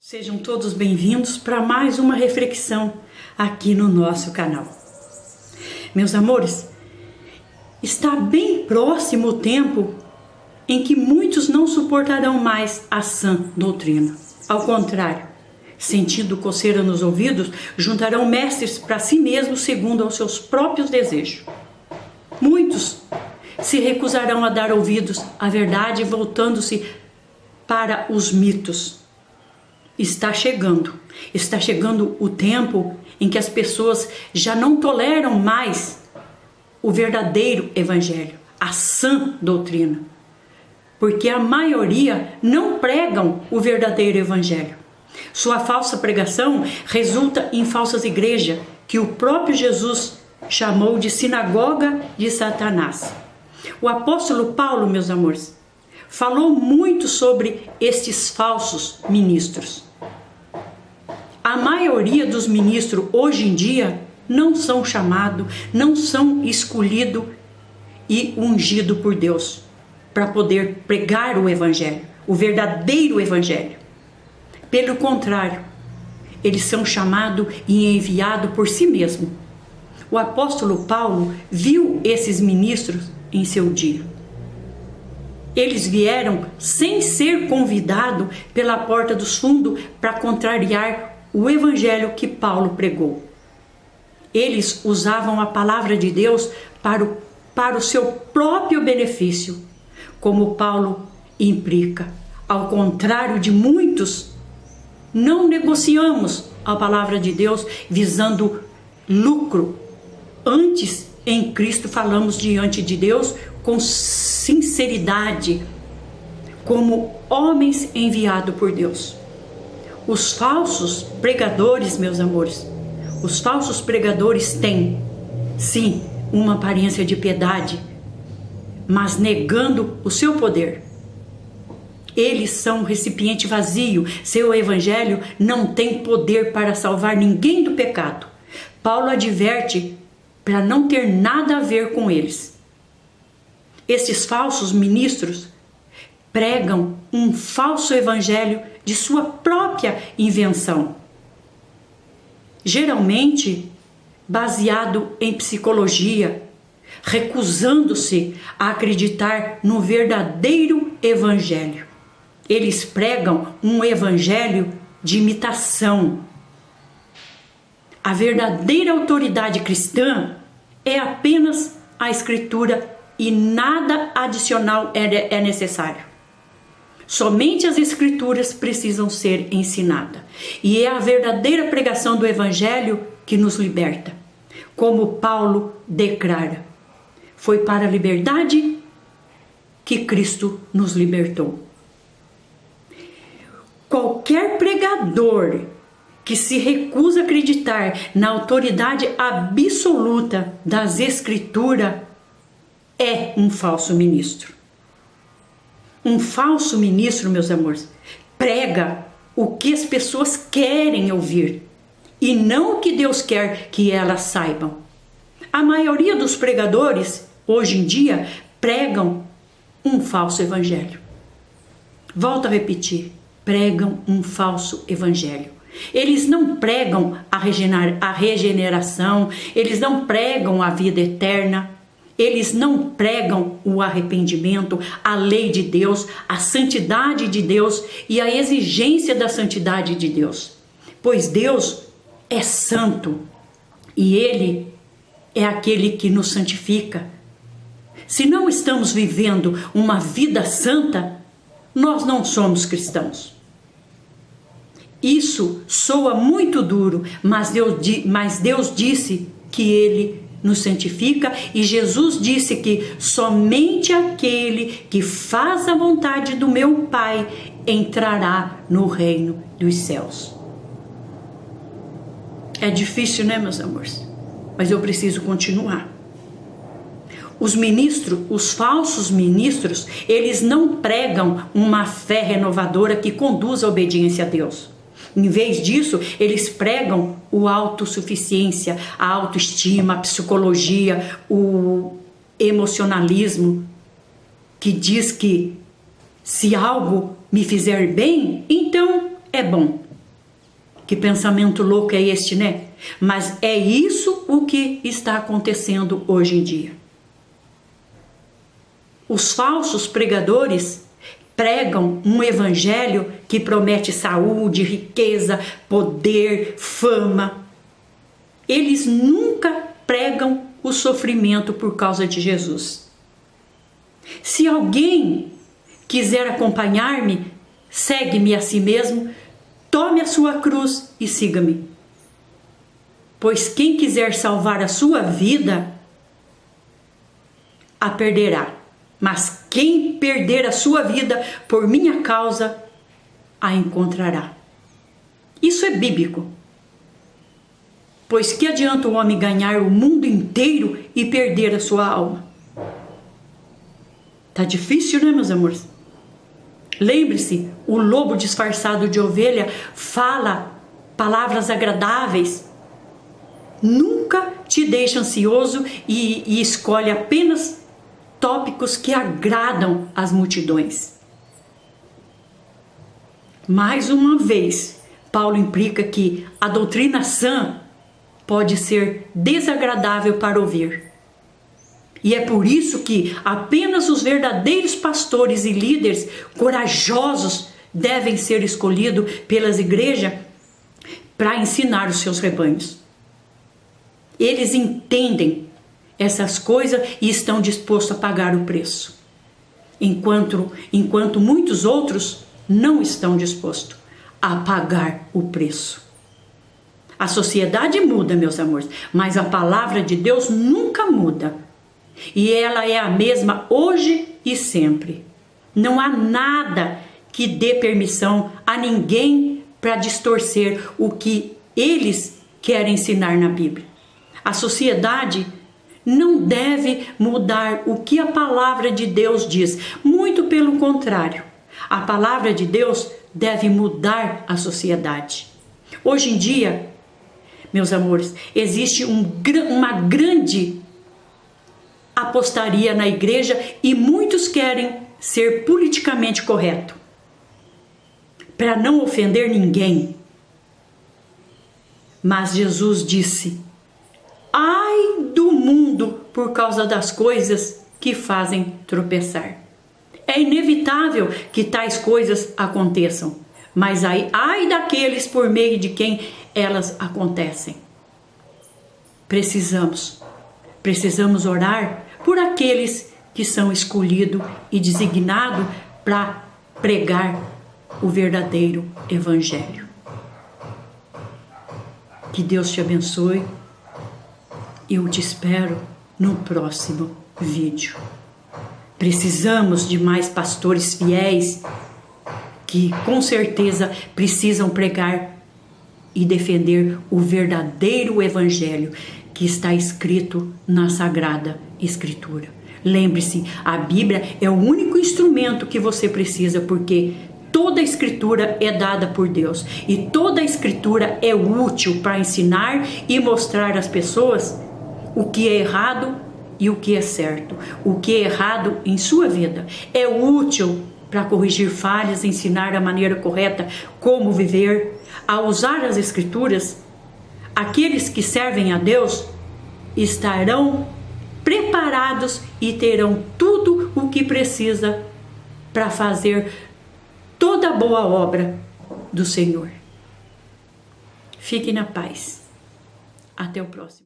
Sejam todos bem-vindos para mais uma reflexão aqui no nosso canal. Meus amores, está bem próximo o tempo em que muitos não suportarão mais a sã doutrina. Ao contrário, sentindo coceira nos ouvidos, juntarão mestres para si mesmos segundo aos seus próprios desejos. Muitos se recusarão a dar ouvidos à verdade, voltando-se para os mitos. Está chegando o tempo em que as pessoas já não toleram mais o verdadeiro evangelho, a sã doutrina, porque a maioria não pregam o verdadeiro evangelho. Sua falsa pregação resulta em falsas igrejas, que o próprio Jesus chamou de sinagoga de Satanás. O apóstolo Paulo, meus amores, falou muito sobre estes falsos ministros. A maioria dos ministros hoje em dia não são chamados, não são escolhidos e ungidos por Deus para poder pregar o evangelho, o verdadeiro evangelho. Pelo contrário, eles são chamados e enviados por si mesmos. O apóstolo Paulo viu esses ministros em seu dia. Eles vieram sem ser convidados pela porta dos fundos para contrariar o evangelho que Paulo pregou. Eles usavam a palavra de Deus para o seu próprio benefício, como Paulo implica. Ao contrário de muitos, não negociamos a palavra de Deus visando lucro. Antes, em Cristo, falamos diante de Deus com sinceridade, como homens enviados por Deus. Os falsos pregadores, meus amores, os falsos pregadores têm, sim, uma aparência de piedade, mas negando o seu poder. Eles são um recipiente vazio, seu evangelho não tem poder para salvar ninguém do pecado. Paulo adverte para não ter nada a ver com eles. Esses falsos ministros pregam um falso evangelho de sua própria invenção, geralmente baseado em psicologia, recusando-se a acreditar no verdadeiro evangelho. Eles pregam um evangelho de imitação. A verdadeira autoridade cristã é apenas a Escritura e nada adicional é necessário. Somente as Escrituras precisam ser ensinadas. E é a verdadeira pregação do Evangelho que nos liberta. Como Paulo declara, foi para a liberdade que Cristo nos libertou. Qualquer pregador que se recusa a acreditar na autoridade absoluta das Escrituras é um falso ministro. Um falso ministro, meus amores, prega o que as pessoas querem ouvir e não o que Deus quer que elas saibam. A maioria dos pregadores, hoje em dia, pregam um falso evangelho. Volto a repetir, pregam um falso evangelho. Eles não pregam a regeneração, eles não pregam a vida eterna. Eles não pregam o arrependimento, a lei de Deus, a santidade de Deus e a exigência da santidade de Deus. Pois Deus é santo e Ele é aquele que nos santifica. Se não estamos vivendo uma vida santa, nós não somos cristãos. Isso soa muito duro, mas Deus disse que Ele nos santifica, e Jesus disse que somente aquele que faz a vontade do meu Pai entrará no reino dos céus. É difícil, né, meus amores? Mas eu preciso continuar. Os ministros, os falsos ministros, eles não pregam uma fé renovadora que conduz à obediência a Deus. Em vez disso, eles pregam o autossuficiência, a autoestima, a psicologia, o emocionalismo, que diz que se algo me fizer bem, então é bom. Que pensamento louco é este, né? Mas é isso o que está acontecendo hoje em dia. Os falsos pregadores pregam um evangelho que promete saúde, riqueza, poder, fama. Eles nunca pregam o sofrimento por causa de Jesus. Se alguém quiser acompanhar-me, segue-me a si mesmo, tome a sua cruz e siga-me. Pois quem quiser salvar a sua vida, a perderá. Mas quem perder a sua vida por minha causa, a encontrará. Isso é bíblico. Pois que adianta o homem ganhar o mundo inteiro e perder a sua alma? Tá difícil, né, meus amores? Lembre-se, o lobo disfarçado de ovelha fala palavras agradáveis. Nunca te deixa ansioso e escolhe apenas tópicos que agradam as multidões. Mais uma vez, Paulo implica que a doutrina sã pode ser desagradável para ouvir. E é por isso que apenas os verdadeiros pastores e líderes corajosos devem ser escolhidos pelas igrejas para ensinar os seus rebanhos. Eles entendem essas coisas e estão dispostos a pagar o preço. Enquanto muitos outros não estão dispostos a pagar o preço. A sociedade muda, meus amores, mas a palavra de Deus nunca muda. E ela é a mesma hoje e sempre. Não há nada que dê permissão a ninguém para distorcer o que eles querem ensinar na Bíblia. A sociedade não deve mudar o que a palavra de Deus diz. Muito pelo contrário. A palavra de Deus deve mudar a sociedade. Hoje em dia, meus amores, existe uma grande apostaria na igreja e muitos querem ser politicamente correto para não ofender ninguém. Mas Jesus disse: ai do mundo por causa das coisas que fazem tropeçar. É inevitável que tais coisas aconteçam, mas ai daqueles por meio de quem elas acontecem. Precisamos orar por aqueles que são escolhidos e designados para pregar o verdadeiro evangelho. Que Deus te abençoe. Eu te espero no próximo vídeo. Precisamos de mais pastores fiéis que com certeza precisam pregar e defender o verdadeiro evangelho que está escrito na Sagrada Escritura. Lembre-se, a Bíblia é o único instrumento que você precisa, porque toda a Escritura é dada por Deus e toda a Escritura é útil para ensinar e mostrar às pessoas o que é errado e o que é certo. O que é errado em sua vida é útil para corrigir falhas, ensinar a maneira correta como viver. Ao usar as Escrituras, aqueles que servem a Deus estarão preparados e terão tudo o que precisa para fazer toda a boa obra do Senhor. Fique na paz. Até o próximo.